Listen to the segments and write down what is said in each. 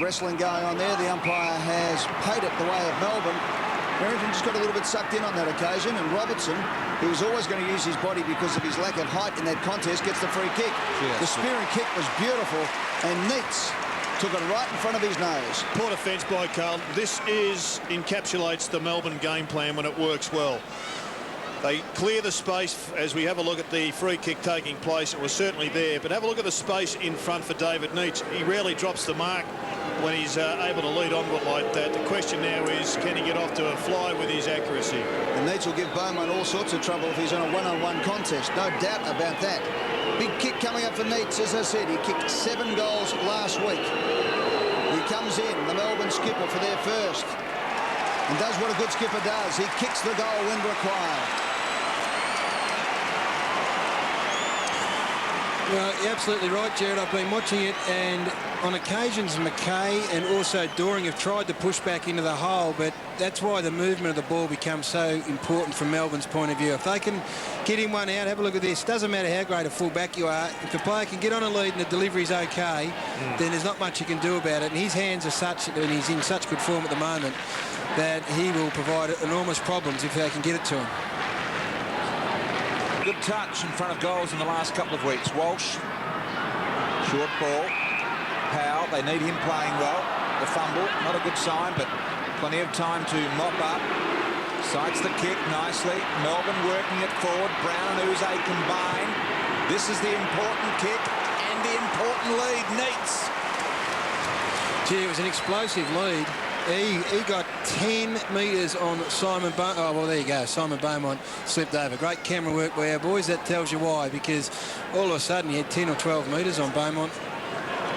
wrestling going on there. The umpire has paid it the way of Melbourne. Merrington just got a little bit sucked in on that occasion, and Robertson, who was always going to use his body because of his lack of height in that contest, gets the free kick. Yes. The spearing kick was beautiful, and Neitz took it right in front of his nose. Poor defence by Carlton. This encapsulates the Melbourne game plan when it works well. They clear the space as we have a look at the free kick taking place. It was certainly there, but have a look at the space in front for David Neitz. He rarely drops the mark when he's able to lead on with it like that. The question now is, can he get off to a fly with his accuracy? And Neitz will give Beaumont all sorts of trouble if he's on a one-on-one contest. No doubt about that. Big kick coming up for Neitz, as I said. He kicked 7 goals last week. He comes in, the Melbourne skipper, for their first, and does what a good skipper does. He kicks the goal when required. Well, you're absolutely right, Jared. I've been watching it, and on occasions McKay and also Doring have tried to push back into the hole, but that's why the movement of the ball becomes so important from Melbourne's point of view. If they can get him one out, have a look at this. Doesn't matter how great a fullback you are. If a player can get on a lead and the delivery's okay, then there's not much you can do about it. And his hands are such, and he's in such good form at the moment, that he will provide enormous problems if they can get it to him. Good touch in front of goals in the last couple of weeks. Walsh, short ball. Powell, they need him playing well. The fumble, not a good sign, but plenty of time to mop up. Sights the kick nicely. Melbourne working it forward. Brown and Uze combine. This is the important kick and the important lead. Neitz. Gee, it was an explosive lead. He got 10 metres on Simon Beaumont. Oh, well, there you go. Simon Beaumont slipped over. Great camera work by our boys. That tells you why, because all of a sudden he had 10 or 12 metres on Beaumont.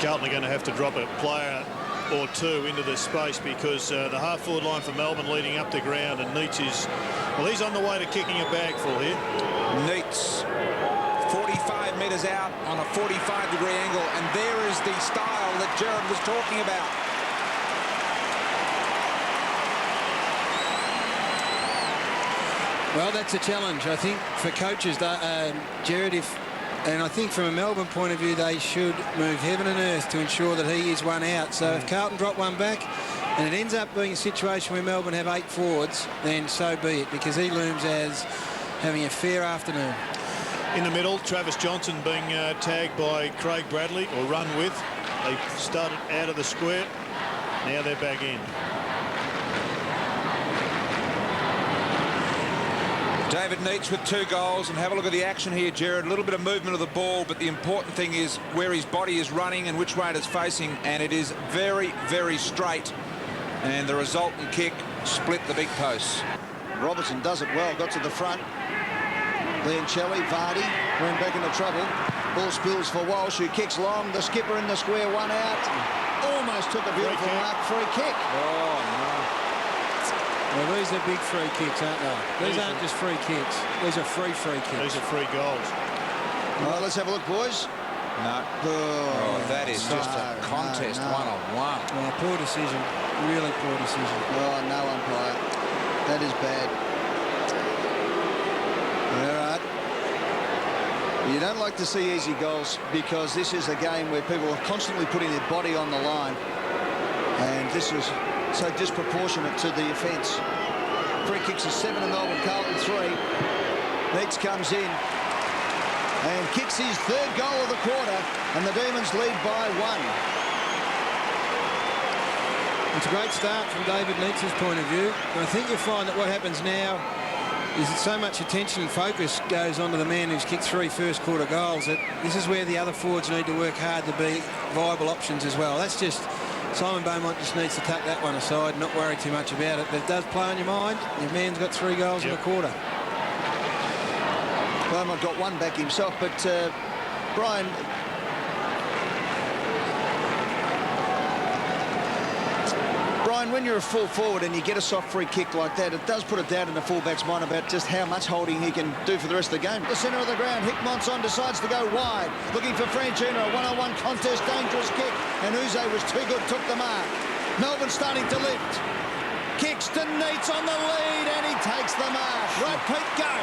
Carlton are going to have to drop a player or two into the space, because the half-forward line for Melbourne leading up to ground, and Neitz is, well, he's on the way to kicking a bagful here. Neitz, 45 metres out on a 45-degree angle, and there is the style that Jared was talking about. Well, that's a challenge, I think, for coaches, Jared. And I think from a Melbourne point of view, they should move heaven and earth to ensure that he is one out. So if Carlton drop one back and it ends up being a situation where Melbourne have 8 forwards, then so be it, because he looms as having a fair afternoon. In the middle, Travis Johnson being tagged by Craig Bradley, or run with. They started out of the square. Now they're back in. David Neitz with 2 goals, and have a look at the action here, Jared. A little bit of movement of the ball, but the important thing is where his body is running and which way it is facing, and it is very, very straight. And the resultant kick split the big posts. Robertson does it well, got to the front. Liancelli, Vardy, went back into trouble. Ball spills for Walsh, who kicks long. The skipper in the square, 1 out. Almost took a beautiful mark, free kick. Oh, no. Well, these are big free kicks, aren't they? These aren't just free kicks. These are free kicks. These are free goals. All right, let's have a look, boys. No. Oh, that is just a contest one-on-one. Oh, poor decision. Really poor decision. Oh, no umpire. That is bad. All right. You don't like to see easy goals, because this is a game where people are constantly putting their body on the line. And this is so disproportionate to the offence. Free kicks are 7 to Melbourne, Carlton 3. Neitz comes in and kicks his 3rd goal of the quarter, and the Demons lead by 1. It's a great start from David Neitz's point of view. And I think you'll find that what happens now is that so much attention and focus goes on to the man who's kicked 3 first-quarter goals, that this is where the other forwards need to work hard to be viable options as well. That's just... Simon Beaumont just needs to tuck that one aside and not worry too much about it. But it does play on your mind. Your man's got 3 goals in a quarter. Beaumont got 1 back himself, but Brian... Brian, when you're a full forward and you get a soft free kick like that, it does put a doubt in the fullback's mind about just how much holding he can do for the rest of the game. The centre of the ground, Hickmont's on, decides to go wide, looking for Franchino, a one-on-one contest, dangerous kick, and Uze was too good, took the mark. Melbourne starting to lift. Kicks to Neitz on the lead, and he takes the mark. Right, Pete, go.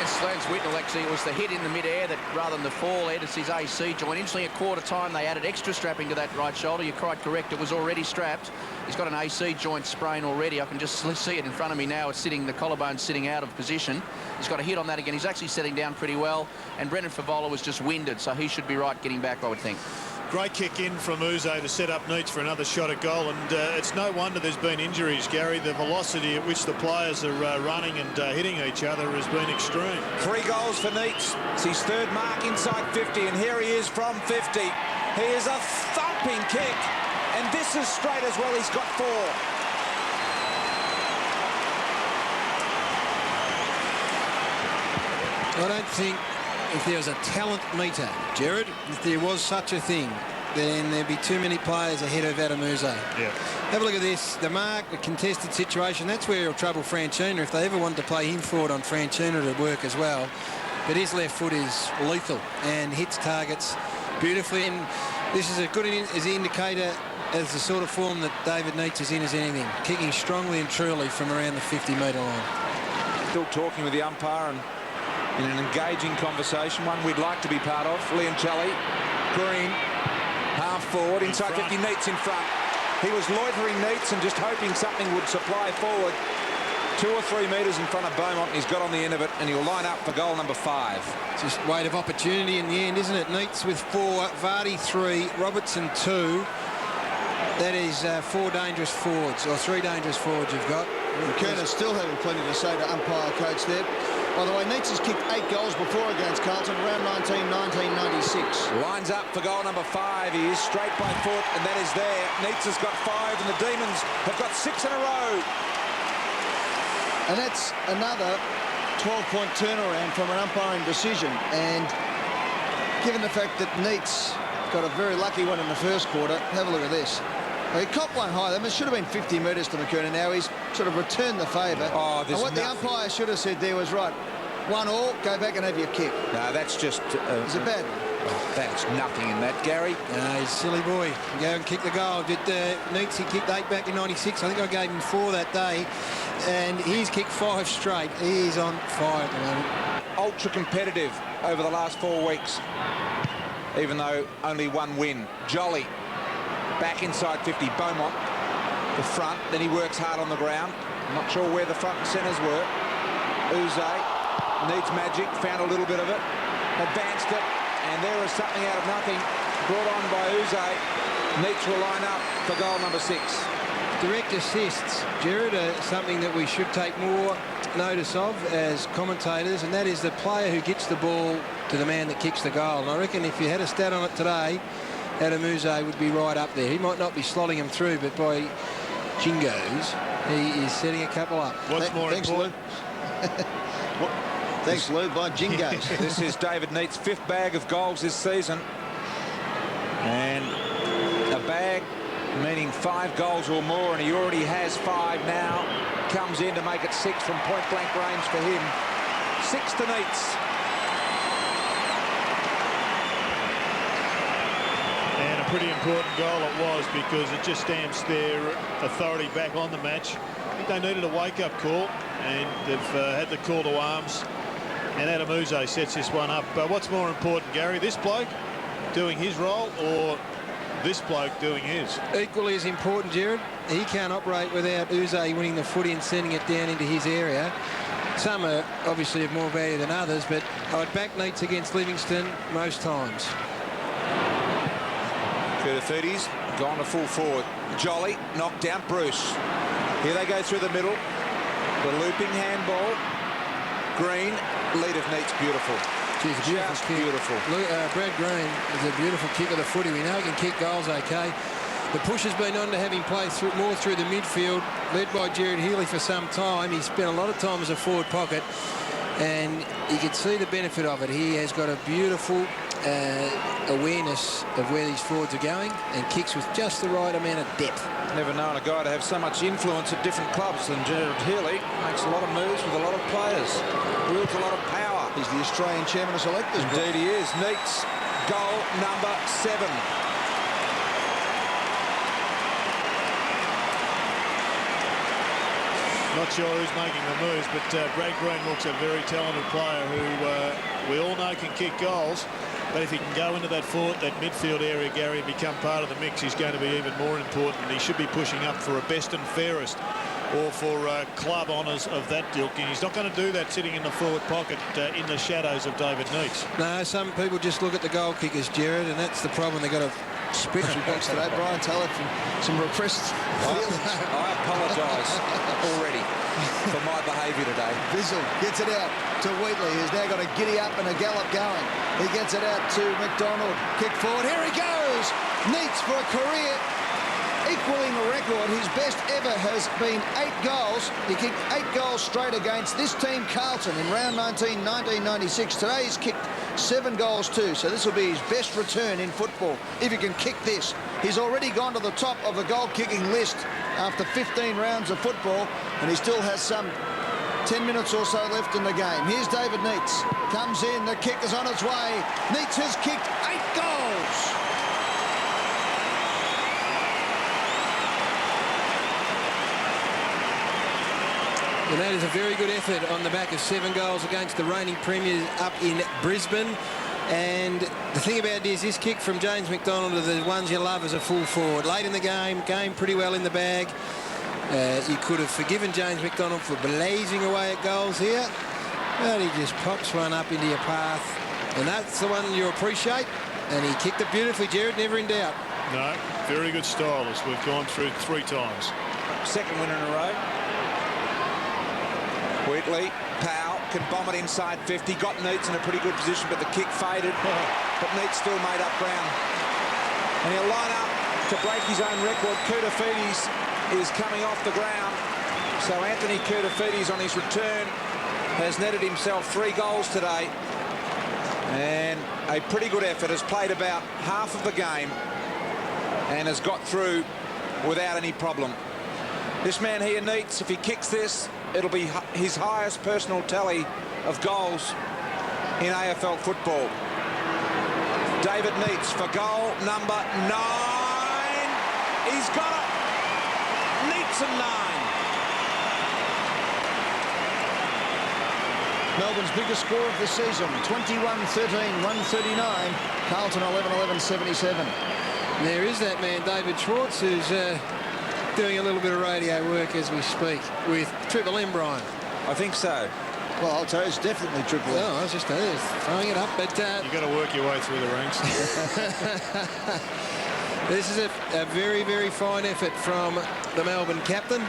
Lance Whitnell, actually, it was the hit in the mid-air that, rather than the fall, it's his AC joint. Interestingly, at quarter time, they added extra strapping to that right shoulder. You're quite correct. It was already strapped. He's got an AC joint sprain already. I can just see it in front of me now. It's sitting, the collarbone's sitting out of position. He's got a hit on that again. He's actually setting down pretty well. And Brendan Favola was just winded, so he should be right getting back, I would think. Great kick in from Uze to set up Neitz for another shot at goal, and it's no wonder there's been injuries, Gary. The velocity at which the players are running and hitting each other has been extreme. 3 goals for Neitz. It's his 3rd mark inside 50, and here he is from 50. He is a thumping kick, and this is straight as well. He's got 4. I don't think if there was a talent meter, Gerard, if there was such a thing, then there'd be too many players ahead of Adam Uze. Yeah. Have a look at this. The mark, the contested situation, that's where he'll trouble Franchina. If they ever wanted to play him forward on Franchina, it'd work as well. But his left foot is lethal and hits targets beautifully. And this is a good indicator as the sort of form that David Neitz is in as anything. Kicking strongly and truly from around the 50-metre line. Still talking with the umpire and in an engaging conversation, one we'd like to be part of. Liancelli, Green, half forward, inside 50, Neitz in front. He was loitering Neitz and just hoping something would supply forward. 2 or 3 metres in front of Beaumont, and he's got on the end of it, and he'll line up for goal number 5. Just weight of opportunity in the end, isn't it? Neitz with 4, Vardy 3, Robertson 2. That is 4 dangerous forwards, or 3 dangerous forwards you've got. Kerner's still having plenty to say to umpire coach there. By the way, Neitz has kicked 8 goals before against Carlton, round 19, 1996. Lines up for goal number 5. He is straight by foot, and that is there. Neitz has got 5, and the Demons have got 6 in a row. And that's another 12-point turnaround from an umpiring decision. And given the fact that Neitz got a very lucky one in the first quarter, have a look at this. He copped one high. It should have been 50 metres to McKernan. Now he's sort of returned the favour. Oh, and what the umpire should have said there was, right, 1-1, go back and have your kick. No, that's just... Is it bad? Oh, that's nothing in that, Gary. No, he's a silly boy. Go and kick the goal. Did Neitz, he kicked 8 back in 96. I think I gave him 4 that day. And he's kicked 5 straight. He is on fire at the moment. Ultra competitive over the last 4 weeks, even though only 1 win. Jolly. Back inside 50, Beaumont, the front, then he works hard on the ground. I'm not sure where the front and centres were. Uze needs magic, found a little bit of it, advanced it, and there is something out of nothing brought on by Uze. Neitz will line up for goal number 6. Direct assists, Gerard, are something that we should take more notice of as commentators, and that is the player who gets the ball to the man that kicks the goal. And I reckon if you had a stat on it today, Adam Uze would be right up there. He might not be slotting him through, but by jingos, he is setting a couple up. What's more important? Thanks, Lou, by jingos. This is David Neitz' 5th bag of goals this season. And a bag meaning 5 goals or more, and he already has 5 now. Comes in to make it 6 from point-blank range for him. 6 to Neitz. Pretty important goal it was, because it just stamps their authority back on the match. I think they needed a wake-up call, and they've had the call to arms, and Adam Uze sets this one up. But what's more important, Gary, this bloke doing his role or this bloke doing his? Equally as important, Gerard. He can't operate without Uze winning the footy and sending it down into his area. Some are obviously of more value than others, but I'd back Neitz against Livingston most times. Through the 30s, gone to full forward. Jolly knocked down Bruce. Here they go through the middle. The looping handball. Green, lead of Neitz, beautiful. Geez, a beautiful Just kick. Beautiful. Brad Green is a beautiful kick of the footy. We know he can kick goals okay. The push has been on to have him play more through the midfield, led by Gerard Healy for some time. He spent a lot of time as a forward pocket, and you can see the benefit of it. He has got a beautiful awareness of where these forwards are going and kicks with just the right amount of depth. Never known a guy to have so much influence at different clubs than Gerard Healy. Makes a lot of moves with a lot of players. Wields a lot of power. He's the Australian chairman of selectors. Indeed he is. Neitz, goal number 7. Not sure who's making the moves, but Brad Green looks a very talented player who we all know can kick goals. But if he can go into that midfield area, Gary, and become part of the mix, he's going to be even more important. He should be pushing up for a best and fairest or for club honours of that ilk. And he's not going to do that sitting in the forward pocket in the shadows of David Neitz. No, some people just look at the goal kickers, Jared, and that's the problem. They've got to spittery box today. Brian Taylor from some repressed feelings. I apologise already for my behaviour today. Bizzle gets it out to Wheatley, who's now got a giddy up and a gallop going. He gets it out to McDonald. Kick forward. Here he goes. Neitz for a career equaling a record. His best ever has been 8 goals. He kicked 8 goals straight against this team, Carlton, in round 19, 1996. Today he's kicked 7 goals too, so this will be his best return in football if he can kick this. He's already gone to the top of the goal-kicking list after 15 rounds of football, and he still has some 10 minutes or so left in the game. Here's David Neitz. Comes in, the kick is on its way. Neitz has kicked 8 goals. And that is a very good effort on the back of 7 goals against the reigning premiers up in Brisbane. And the thing about it is this kick from James McDonald are the ones you love as a full forward. Late in the game pretty well in the bag. You could have forgiven James McDonald for blazing away at goals here, but he just pops one up into your path. And that's the one you appreciate. And he kicked it beautifully, Jared, never in doubt. No, very good style as we've gone through 3 times. Second winner in a row. Wheatley, Powell can bomb it inside 50. Got Neitz in a pretty good position, but the kick faded. But Neitz still made up ground. And he'll line up to break his own record. Koutafidis is coming off the ground. So Anthony Koutafidis on his return has netted himself 3 goals today. And a pretty good effort. Has played about half of the game and has got through without any problem. This man here, Neitz, if he kicks this, it'll be his highest personal tally of goals in AFL football. David Neitz for goal number 9. He's got it. Neitz and 9. Melbourne's biggest score of the season, 21-13, 139. Carlton 11-11, 77. There is that man, David Schwartz, who's doing a little bit of radio work as we speak with Triple M, Brian. I think so. Well, I'll tell you, it's definitely Triple M. Well, I was just throwing it up, but You've got to work your way through the ranks. this is a very, very fine effort from the Melbourne captain.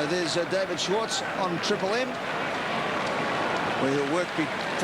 There's David Schwartz on Triple M, where he'll work